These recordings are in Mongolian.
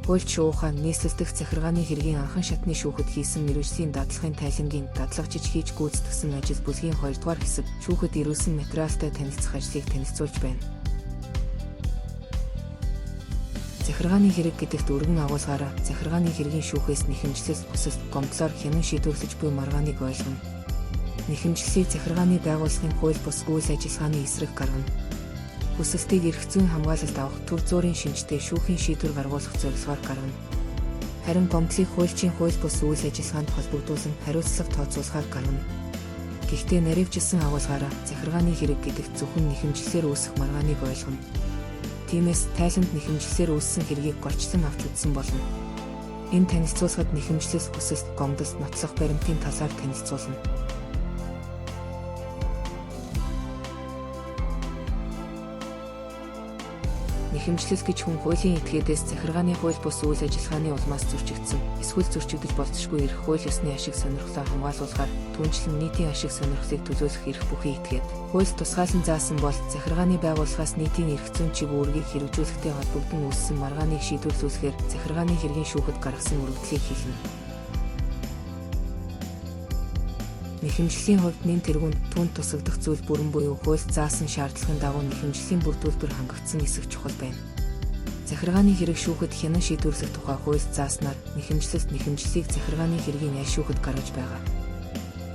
Хуульч шуухан нийслэлдэх захиргааны хэргийн анхан шатны шүүхэд хийсэн мэргэжлийн дадлагын тайлангийн дадлагчиж хийж гүйцэтгсэн ажил бүлгийн 2 дугаар хэсэг шүүхэд ирүүлсэн материалтай танилцах ажлыг танилцуулж байна. Захиргааны хэрэг гэдэгт өргөн агуулгаараа захиргааны хэргийн шүүхээс нэхэмжлэл хүсэлт гомдлоор хянан шийдвэрлэж буй маргааныг ойлгоно. Нэхэмжлэлийг захиргааны байгууллагын хууль бус үйл ажиллагааны эсрэг гаргана. Хүсэлтийг эрх зүйн хамгаалалт авах төр зуурын шинжтэй шүүхийн шийдвэр гаргуулах зорилгоор гаргана. Харин гомдлыг хуульчийн хууль бус үйл ажиллагаанд холбогдуулан хариуцлага тооцоолохоор гаргана. Гэхдээ наривчилсан агуулгаараа захиргааны хэрэг гэдэгт зөвхөн нэхэмжлэлээр үүсэх маргааныг ойлгоно. Тиймээс тайланд нэхэмжлэлээр үүссэн хэргийг голчлон авч үзсэн болно. Энэ танилцуулгад нэхэмжлэл хүсэлт гомдол нотлох баримтын талаар танилцуулна. Нэхэмжлэл гэж хүн хуулийн этгээдээс захиргааны хууль бус үйл ажиллагааны улмаас зөрчигдсөн, эсвэл зөрчигдөж болзошгүй эрх хууль ёсны ашиг сонирхлоо хамгаалуулахаар түнчлэн нийтийн ашиг сонирхлыг төлөөлөх эрх бүхий этгээд. Хууль тусгаалan заасан бол захиргааны байгууллагаас нийтийн эрх зүйн чиг үүргийг хэрэгжүүлэхтэй холбогдсон үүссэн маргааныг шийдвэрлүүлэхээр захиргааны хэргийн шүүхэд гаргасан өргөдлийг хэлнэ. Нэхэмжлэлийн хувьд нэн тэргуунд түүнд тусагдах зүйл бүрэн буюу хуульд заасан шаардлагын дагуу нэхэмжлэлийн бүр төлбөр хангагдсан эсэх чухал байна. Захиргааны хэрэг шүүхэд хянан шийдвэрлэх тухай хуульд зааснаар нэхэмжлэлийг захиргааны хэргийн аль шүүхэд гаргаж байгаа.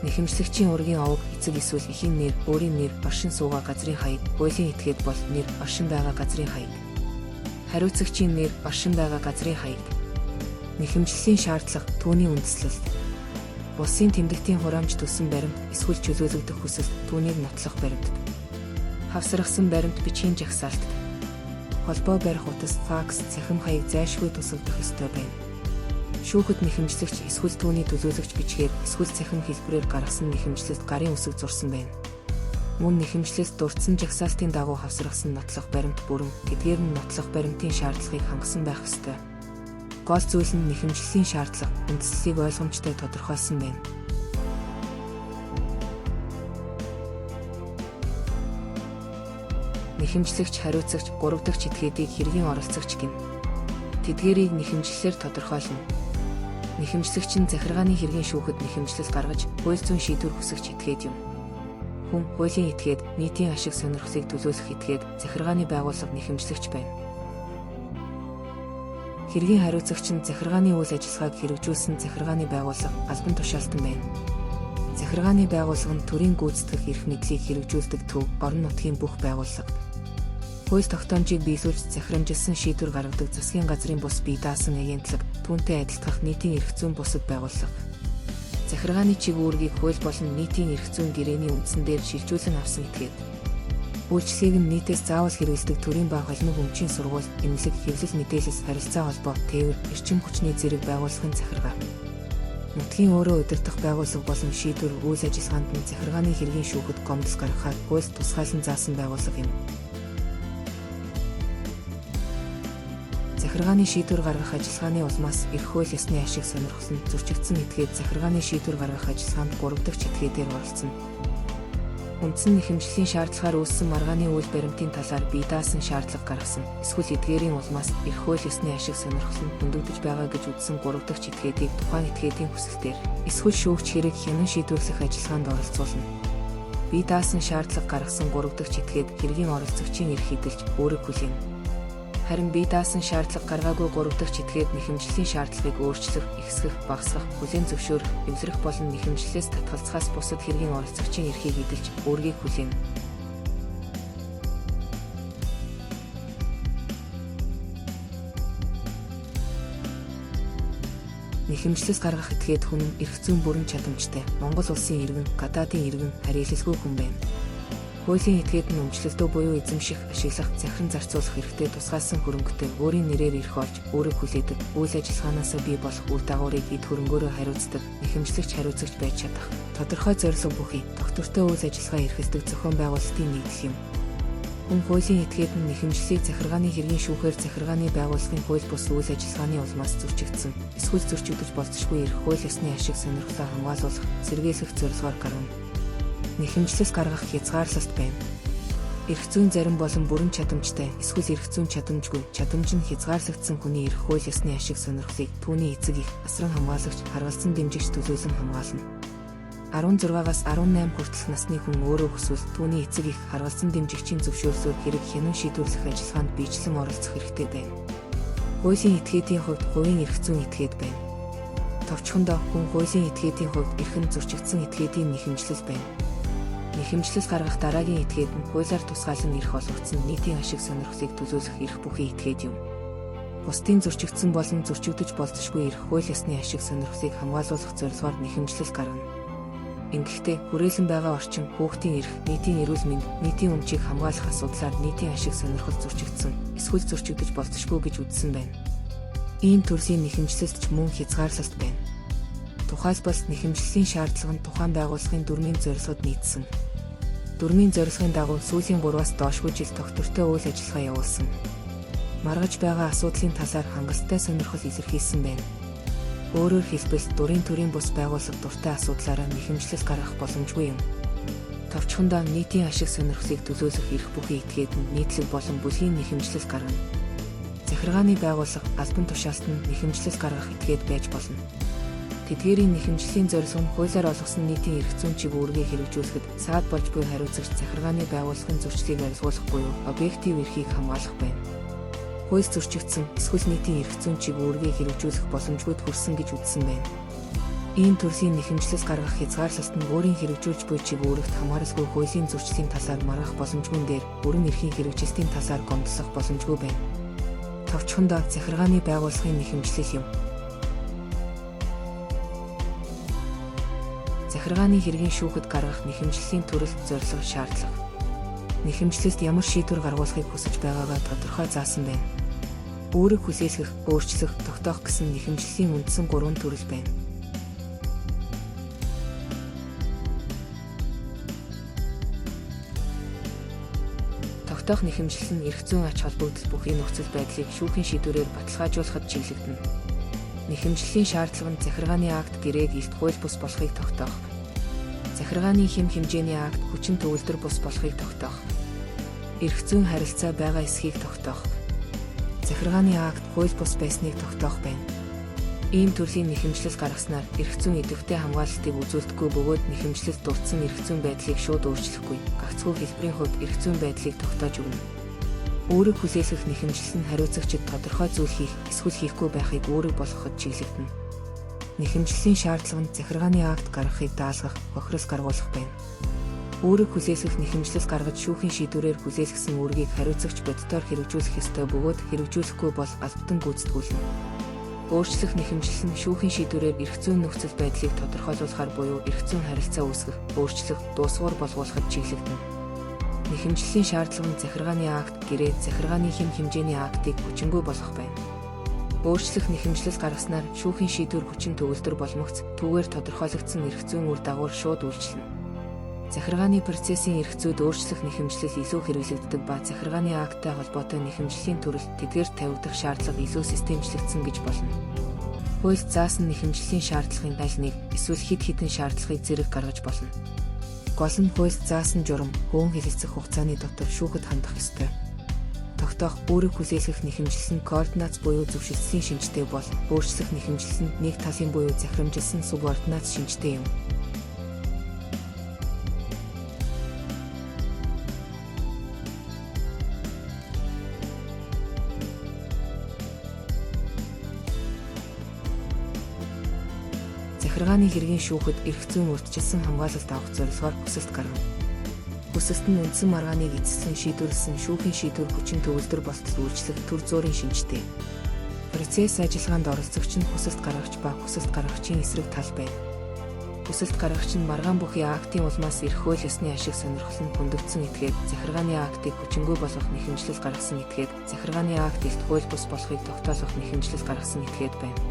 Нэхэмжлэгчийн ургийн овог, эцэг эсвэл эхийн нэр, өөрийн нэр, оршин суугаа газрын хаяг, хуулийн этгээд бол нэр, оршин байгаа газрын хаяг. Хариуцагчийн нэр, оршин байгаа газрын хаяг. Нэхэмжлэлийн шаардлага, түүний үндэслэл. Улсын тэмдэгтийн хураамж төссөн баримт, эсвэл чөлөөлөгдөх хүсэлт, түүнийг нотлох баримт. Хавсрагсан баримт, бичгийн жагсаалт. Холбоо барих утас, факс, цахим хаяг зайлшгүй тусагдах ёстой байна. Шүүхэд нэхэмжлэгч эсвэл түүний төлөөлөгч бичгээр эсвэл цахим хэлбэрээр гаргасан нэхэмжлэлд гарын үсэг зурсан байна. Мөн нэхэмжлэлд дурдсан жагсаалтын дагуу хавсрагсан нотлох баримт бүрэн, тэдгээр нь нотлох баримтын шаардлагыг хангасан байх ёстой. Гол зүйл нь нэхэмжлэлийн шаардлага, үндэслэлийг ойлгомжтой тодорхойлсон байна. Нэхэмжлэгч, хариуцагч, 3 дахь этгээдийг хэргийн оролцогч гэнэ. Тэдгээрийг нэхэмжлэлээр тодорхойлно. Нэхэмжлэгч нь захиргааны хэргийн шүүхэд нэхэмжлэл гаргаж, хууль зүйн шийдвэр хүсэгч этгээд юм. Хүн, хуулийн этгээд, нийтийн ашиг сонирхлыг төлөөлөх этгээд, захиргааны байгууллага нэхэмжлэгч байна. Хэргийн хариуцагч нь захиргааны үйл ажиллагааг хэрэгжүүлсэн захиргааны байгууллага, албан тушаалтан байна. Захиргааны байгууллага нь төрийн гүйцэтгэх эрх мэдлийг хэрэгжүүлдэг төв, орон нутгийн бүх байгууллага. Хууль тогтоомжийг биелүүлж захирамжилсан шийдвэр гаргадаг засгийн газрын бус бие даасан агентлаг, түүнтэй адилдах нийтийн эрх зүйн бусад байгууллага. Захиргааны чиг үүргийг хууль болон нийтийн эрх зүйн гэрээний үндсэн дээр шилжүүлэн авсан этгээд. Үйлчлэгийг нь нийтээс заавал хэрэгэлдэг төрийн ба холимог өмчийн сургууль, эмнэлэг, хэвлэл мэдээлэл, харилцаа холбоо, тээвэр, эрчим хүчний зэрэг байгууллагын захиргаа. Нутгийн өөрөө удирдах байгууллага болон шийдвэр үйл ажиллагаанд нь захиргааны хэргийн шүүхэд гомдол гаргахаар хуульд тусгаалan заасан байгууллага юм. Захиргааны шийдвэр гаргах ажиллагааны улмаас эрх хууль ёсны ашиг сонирхол нь зөрчигдсөн этгээд захиргааны шийдвэр гаргах ажиллагаанд 3 дахь этгээдээр оролцсон. Үндсэн нэхэмжлэлийн шаардлагаар үүссэн маргааны үйл баримтын талаар бие даасан шаардлага гаргасан. Эсвэл эдгээрийн улмаас эрх хууль ёсны ашиг сонирхол нь хөндөгдөж байгаа гэж үзсэн 3 дахь этгээдийг тухайн этгээдийн хүсэлтээр эсвэл шүүгч хэрэг хянан шийдвэрлэх ажиллагаанд оролцуулна. Бие даасан шаардлага гаргасан 3 дахь этгээд хэргийн оролцогчийн эрх эдэлж өөрөг хүлээнэ. Харин бие даасан шаардлага гаргаагүй 3 дахь этгээд нэхэмжлэлийн шаардлагыг өөрчлөх, ихсгэх, багасгах, хүлээн зөвшөөрөх, эвлэрэх болон нэхэмжлэлээс татгалзахаас бусад хэргийн оролцогчийн эрхийг эдэлж өөрийг хүлээнэ. Нэхэмжлэл гаргах этгээд хүн эрх зүйн бүрэн чадамжтай, Монгол улсын иргэн, гадаадын иргэн, харьяалалгүй хүн байна. Хуулийн этгээд нь өмчлөлтөө буюу эзэмших, ашиглах, захиран зарцуулах хэрэгтэй тусгаалсан хөрөнгөтэй өөрийн нэрээр эрх олж, өөрийг хүлээдэг, үйл ажиллагаанаас бий болох үр дагаврыг эд хөрөнгөөрөө хариуцдаг, нэхэмжлэгч хариуцагч байж чадах, тодорхой зорилго бүхий, тогтвортой үйл ажиллагаа эрхэлдэг зохион байгуулалтын нэгдэл юм. Хүн хуулийн этгээд нь нэхэмжлэлийг захиргааны хэргийн шүүхээр захиргааны байгууллагын хууль бус үйл ажиллагааны улмаас зөрчигдсөн, эсвэл зөрчигдөж болзошгүй эрх хууль ёсны ашиг сонирхлоо хамгаалуулах, сэргийлэх зорилгоор гаргана. Нэхэмжлэл гаргах хязгаарлалт байна. Эрх зүйн зарим болон бүрэн чадамжтай эсвэл эрх зүйн чадамжгүй чадамж нь хязгаарлагдсан хүний эрх хууль ёсны ашиг сонирхлыг түүний эцэг их асран хамгаалагч харгалзан дэмжигч төлөөлөн хамгаална. 16-аас 18 хүртэлх насны хүн өөрөө хүсвэл түүний эцэг их харгалзан дэмжигчийн зөвшөөрлөөр хэрэг хянан шийдвэрлэх ажиллагаанд биечлэн оролцох хэрэгтэй байна. Хуулийн этгээдийн хувьд хувийн эрх зүйн этгээд байна. Товчхондоо хүн хуулийн этгээдийн хувьд эрхэм зөрчигдсөн этгээдийн нэхэмжлэл байна. Нэхэмжлэл гаргах дараагийн этгээд нь хуулиар тусгаалan эрх олгогдсон нийтийн ашиг сонирхлыг төлөөлөх эрх бүхий этгээд юм. Бусдын зөрчигдсөн болон зөрчигдөж болзошгүй эрх хууль ёсны ашиг сонирхлыг хамгаалуулах зорилгоор нэхэмжлэл гаргана. Ингэхдээ хүрээлэн байгаа орчин, хүүхдийн эрх, нийтийн эрүүл мэнд, нийтийн өмчийг хамгаалах асуудлаар нийтийн ашиг сонирхол зөрчигдсөн, эсвэл зөрчигдөж болзошгүй гэж үзсэн байна. Ийм төрлийн нэхэмжлэлт ч мөн хязгаарлалт байна. Тухайлбал нэхэмжлэлийн шаардлага нь тухайн байгууллагын дүрмийн зорилгод нийцсэн. Дүрмийн зорилгын дагуу сүүлийн 3-аас доошгүй жил тогтвортой үйл ажиллагаа явуулсан. Маргаж байгаа асуудлын талаар хангалттай сонирхол илэрхийлсэн байна. Өөрөөр хэлбэл дурын төрийн бус байгууллага дуртай асуудлаараа нэхэмжлэл гаргах боломжгүй юм. Товчхондоо нийтийн ашиг сонирхлыг төлөөлөх эрх бүхий этгээд нь нийтлэг болон бүлгийн нэхэмжлэл гаргана. Захиргааны байгууллага албан тушаалт нь нэхэмжлэл гаргах этгээд байж болно. Тэдгээрийн нэхэмжлэлийн зорилго нь хуулиар олгосон нийтийн эрх зүйн чиглэлийг хэрэгжүүлэхэд саад болж буй хариуцагч захиргааны байгууллагын зөрчлийг арилгуулах буюу объектив эрхийг хамгаалах байна. Хууль зөрчигдсөн эсвэл нийтийн эрх зүйн чиглэлийг хэрэгжүүлэх боломжгүйд хүрсэн гэж үзсэн байна. Ийм төрлийн нэхэмжлэл гаргах хязгаарлалт нь өөрийн хэрэгжүүлж буй чиглэлд хамааралгүй хуулийн зөрчлийн талаар маргах боломжгүй дээр бүрэн эрхийн хэрэгжилтийн талаар гомдлох боломжгүй байна. Товчхондоо захиргааны байгууллагын нэхэмжлэл юм. Захиргааны хэргийн шүүхэд гаргах нэхэмжлэлийн төрөл, зорилго, шаардлага. Нэхэмжлэлд ямар шийдвэр гаргуулахыг хүсэж байгаагаа тодорхой заасан байна. Үүрэг хүлээлгэх, өөрчлөх, тогтоох гэсэн нэхэмжлэлийн үндсэн 3 төрөл байна. Тогтоох нэхэмжлэл нь эрх зүйн ач холбогдол бүхий нөхцөл байдлыг шүүхийн шийдвэрээр баталгаажуулахад чиглэгдэнэ. Нэхэмжлэлийн шаардлага нь захиргааны акт гэрээг илт хууль бус болохыг тогтоох. Захиргааны хэм хэмжээний акт хүчин төгөлдөр бус болохыг тогтоох. Эрх зүйн харилцаа байгаа эсхийг тогтоох. Захиргааны акт хууль бус байсныг тогтоох байна. Ийм төрлийн нэхэмжлэл гаргаснаар эрх зүйн идэвхтэй хамгаалалтыг үзүүлдэггүй бөгөөд нэхэмжлэлд дурдсан эрх зүйн байдлыг шууд өөрчлөхгүй, гагцхүү хэлбэрийн хувьд эрх зүйн байдлыг тогтоож өгнө. Үүрэг хүлээлгэх нэхэмжлэл нь хариуцагчид тодорхой зүйл хийх, эсвэл хийхгүй байхыг үүрэг болгоход чиглэгдэнэ. Нэхэмжлэлийн шаардлага нь захиргааны акт гаргахыг даалгах, хохирол гаргуулах байна. Үүрэг хүлээлгэх нэхэмжлэл гаргаж шүүхийн шийдвэрээр хүлээлгэсэн үүргийг хариуцагч боддоор хэрэгжүүлэх ёстой бөгөөд хэрэгжүүлэхгүй бол албатан гүйцэтгүүлнэ. Өөрчлөх нэхэмжлэл нь шүүхийн шийдвэрээр эрх зүйн нөхцөл байдлыг тодорхойлуулахаар буюу эрх зүйн харилцаа үүсгэх, өөрчлөх, дуусгуур болгуулахад чиглэгдэнэ. Нэхэмжлэлийн шаардлага нь захиргааны акт гэрээ захиргааны хэм хэмжээний актыг хүчингүй болгох байна. Өөрчлөх нэхэмжлэл гаргаснаар шүүхийн шийдвэр хүчин төгөлдөр боломгц түүгээр тодорхойлогдсон эрх зүйн үр дагавар шууд үйлчлэнэ. Захиргааны процессын эрх зүйд өөрчлөх нэхэмжлэл илүү хэрэглэгддэг ба захиргааны акттай холбоотой нэхэмжлэлийн төрөл тэдгээрт тавигдах шаардлага илүү системчлэгдсэн гэж болно. Хуульд заасан нэхэмжлэлийн шаардлагын аль нэг эсвэл хэд хэдэн шаардлагыг зэрэг гаргаж болно. Гол нь хуульд заасан журам, хөөн хэлэлцэх хугацааны дотор шүүхэд хандах ёстой. Тогтоох үүрэг хүлээлгэх нэхэмжлэл нь координац буюу зөвшөлтсийн шинжтэй бол өөрчлөх нэхэмжлэл нь нэг талын буюу захирамжилсан субординац шинжтэй юм. Захиргааны хэргийн шүүхэд эрх зүйн урьдчилсан хамгаалалт авах зорилгоор хүсэлт гаргана. Хүсэлт нь үндсэн маргааныг эцэслэн шийдвэрлсэн шүүхийн шийдвэр хүчин төгөлдөр болтол үйлчлэх төр зуурын шинжтэй. Процесс ажиллагаанд оролцогч нь хүсэлт гаргагч ба хүсэлт гаргагчийн эсрэг тал байна. Хүсэлт гаргагч нь маргаан бүхий актын улмаас эрх хууль ёсны ашиг сонирхол нь хөндөгдсөн этгээд захиргааны актыг хүчингүй болгох нэхэмжлэл гаргасан этгээд захиргааны акт илт хууль бус болохыг тогтоолох нэхэмжлэл гаргасан этгээд байна.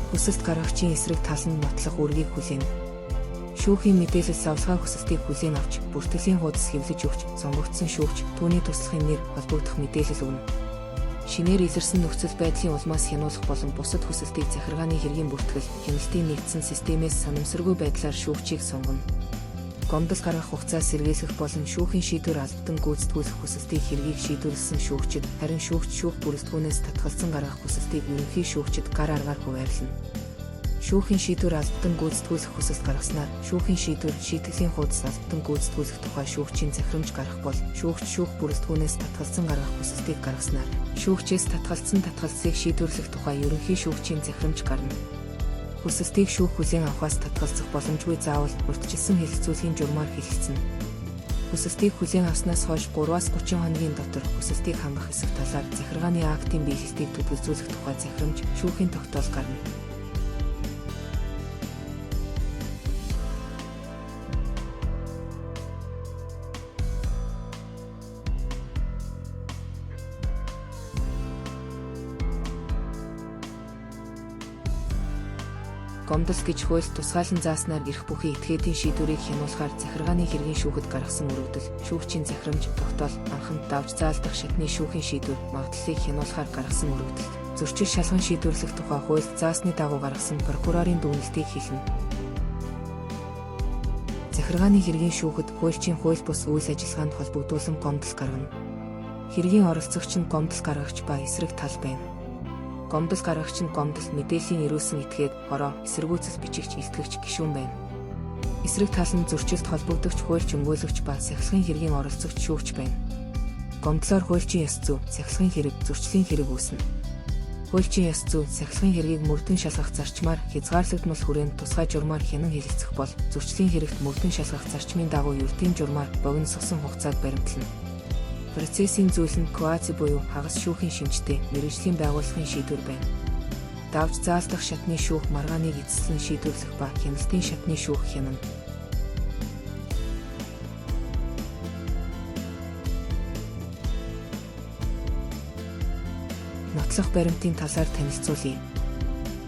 Хүсэлт гаргагчийн эсрэг тал нь нотлох үүргийг хүлээнэ. Шүүхийн мэдээлэл савлгаа хүсэлтийг хүлээн авч, бүртгэлийн хуудас хэвлэж өгч, сонгогдсон шүүгч түүний туслахын нэр холбогдох мэдээлэл өгнө. Шинээр илэрсэн нөхцөл байдлын улмаас хянуулах болон бусад хүсэлтийг захиргааны хэргийн бүртгэл, хяналтын нэгдсэн системээс санамсаргүй байдлаар шүүгчийг сонгоно. гомдол гаргах хугацаа сэргээсэх болон шүүхийн шийдвэр албатан гүйцэтгүүлэх хүсэлтийг хэргийг шийдвэрлэсэн шүүгчид, харин шүүгч шүүх бүрэлдэхүүнээс татгалзан гаргах хүсэлтийг ерөнхий шүүгчид гар аргаар хуваарлана. Шүүхийн шийдвэр албатан гүйцэтгүүлэх хүсэлт гаргаснаар шүүхийн шийдвэр шийтгэлийн хуудас албатан гүйцэтгүүлэх тухай шүүгчийн захирамж гарах бол шүүгч шүүх бүрэлдэхүүнээс татгалзан гаргах хүсэлтийг гаргаснаар шүүгчээс татгалзсан татгалзлыг шийдвэрлэх тухай ерөнхий шүүгчийн захирамж гарна. Хүсэлтийг шүүх хүлээн авахаас татгалзах боломжгүй заавал урьдчилсан хэлэлцүүлгийн журмаар хэлэлцэнэ. Хүсэлтийг хүлээн авснаас хойш 3-аас 30 хоногийн дотор хүсэлтийг хангах хэсэг талаар захиргааны актын биелэлтийг түгээмжлүүлэх тухай захирамж шүүхийн тогтоол гарна. Гомдол гэж хууль тусгаалan зааснаар ирэх бүхий этгээдийн шийдвэрийг хянуулахаар захиргааны хэргийн шүүхэд гаргасан өргөдөл, шүүгчийн захирамж, тогтоол, анханд давж заалдах шатны шүүхийн шийдвэр, магадлалыг хянуулахаар гаргасан өргөдөл, зөрчил шалган шийдвэрлэх тухай хуульд заасны дагуу гаргасан прокурорын дүгнэлтийг хэлнэ. Захиргааны хэргийн шүүхэд хуульчийн хууль бус үйл ажиллагаанд холбогдуулан гомдол гаргана. Хэргийн оролцогч нь гомдол гаргагч ба эсрэг тал байна. Гомдол гаргагч нь гомдол мэдээллийн ирүүлсэн этгээд, хороо, эсэргүүцэл бичигч, илтгэгч гишүүн байна. Эсрэг тал нь зөрчилд холбогдогч хуульч өмгөөлөгч ба сахилгын хэргийн оролцогч шүүгч байна. Гомдлоор хуульчийн ёс зүй, сахилгын хэрэг, зөрчлийн хэрэг үүснэ. Хуульчийн ёс зүй, сахилгын хэргийг мөрдөн шалгах зарчмаар хязгаарлагдмал хүрээнд тусгай журмаар хянан хэлэлцэх бол зөрчлийн хэрэгт мөрдөн шалгах зарчмын дагуу ердийн журмаар богиносгосон хугацааг баримтлана. Процессын зүйл нь квази буюу хагас шүүхийн шинжтэй мэргэжлийн байгууллагын шийдвэр байна. Давж заалдах шатны шүүх маргааныг эцэслэн шийдвэрлэх ба хяналтын шатны шүүх хянана. Нотлох баримтын талаар танилцуулъя.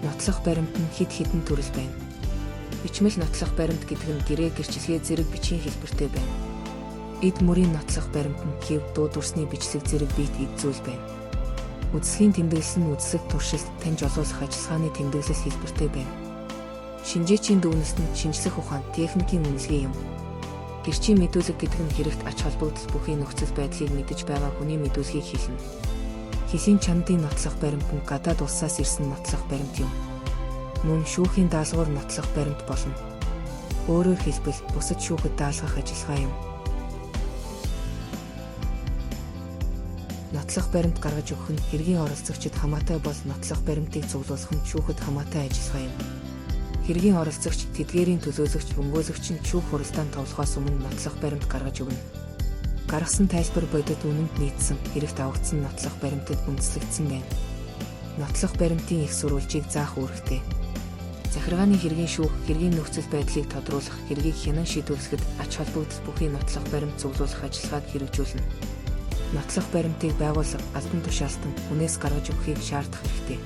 Нотлох баримт нь хэд хэдэн төрөл байна. Бичмэл нотлох баримт гэдэг нь гэрээ гэрчилгээ зэрэг бичгийн хэлбэртэй байна. Эд мөрийн нотлох баримт нь хэв дууд үрсний бичлэг зэрэг бит эд зүйл байна. Үдсгийн тэмдэглэл нь үдсэг туршилт таньж олуулах ажиллагааны тэмдэглэл хэлбэртэй байна. Шинжээчийн дүгнэлт нь шинжлэх ухаан, техникийн үнэлгээ юм. Гэрчийн мэдүүлэг гэдэг нь хэрэгт ач холбогдол бүхий нөхцөл байдлыг мэдэж байгаа хүний мэдүүлгийг хэлнэ. Хэсийн чандын нотлох баримт нь гадаад улсаас ирсэн нотлох баримт юм. Мөн шүүхийн даалгавар нотлох баримт болно. Өөрөөр хэлбэл бусад шүүхэд даалгах ажиллагаа юм. Нотлох баримт гаргаж өгөх нь хэргийн оролцогчид хамаатай бол нотлох баримтыг цуглуулах нь шүүхэд хамаатай ажиллагаа юм. Хэргийн оролцогч, тэдгээрийн төлөөлөгч, өмгөөлөгч нь шүүх хуралдаанд тоглохоос өмнө нотлох баримт гаргаж өгнө. Гаргасан тайлбар бодит үнэнд нийцсэн, хэрэгт авагдсан нотлох баримтад үндэслэгдсэн байна. Нотлох баримтын их сурвалжийг заах үүрэгтэй. Захиргааны хэргийн шүүх, хэргийн нөхцөл байдлыг тодруулах, хэргийг хянан шийдвэрлэхэд ач холбогдол бүхий нотлох баримт цуглуулах ажиллагааг хэрэгжүүлнэ. Нотлох баримтыг байгууллага, албан тушаалтан, үнээс гаргаж өгөхийг шаардах хэрэгтэй.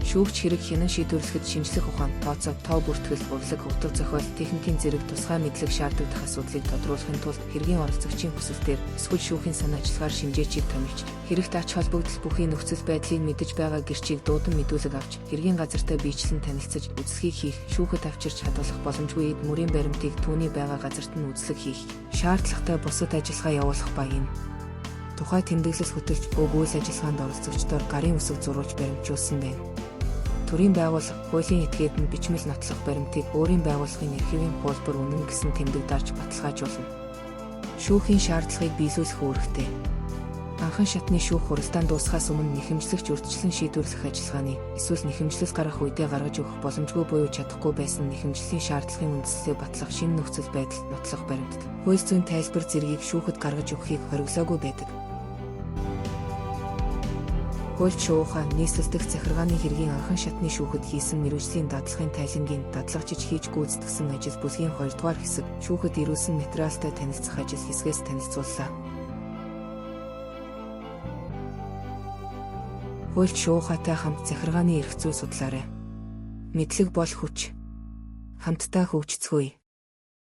Шүүгч хэрэг хянан шийдвэрлэхэд шинжлэх ухаан, тооцоо, тоо бүртгэл, урлаг, утга зохиол, техникийн зэрэг тусгай мэдлэг шаардлагатай асуудлыг тодруулахын тулд хэргийн оролцогчийн хүсэлтээр эсвэл шүүхийн санаа ажиллагаар шинжээчийг томилж, хэрэгт ач холбогдол бүхий нөхцөл байдлыг мэдэж байгаа гэрчийг дуудан мэдүүлэг авч, хэргийн газартай биечлэн танилцаж, үзлэгийг хийх, шүүхэд авчирч хадгалах боломжгүй эд мөрийн баримтыг түүний байгаа газарт нь үзлэг хийх, шаардлагатай бусад ажиллагаа явуулах ба энэ тухай тэмдэглэл хөтөлж буг үйл ажиллагаанд оролцогчдоор гарын үсэг зурулж баримтжуулсан байна. Төрийн байгууллага, хуулийн этгээд нь бичмэл нотлох баримтыг өөрийн байгууллагын эрхээвийн хуулбар үнэн гэсэн тэмдэг дарж баталгаажуулна. Шүүхийн шаардлагыг биелүүлэх үүрэгтэй. Анхан шатны шүүх хуралдаан дуусахаас өмнө нэхэмжлэгч урьдчилан шийдвэрлэх ажиллагааны эсвэл нэхэмжлэл гарах үедээ гаргаж өгөх боломжгүй буюу чадахгүй байсан нэхэмжлэлийн шаардлагын үндэслэлээ батлах шинэ нөхцөл байдал нотлох баримтд хууль зүйн тайлбар зэргийг шүүхэд гаргаж өгөхийг хориглоогүй байдаг. Хуульч шуухан нийслэлдэх захиргааны хэргийн анхан шатны шүүхэд хийсэн мэргэжлийн дадлагын тайлангийн дадлагчиж хийж гүйцэтгэсэн ажил бүлгийн 2 дугаар хэсэг шүүхэд ирүүлсэн материалтай танилцах ажил хэсгээс танилцууллаа. Хуульч шуухатай хамт захиргааны эрх зүй судлаарай. Мэдлэг бол хүч. Хамтдаа хөгжицгөөе.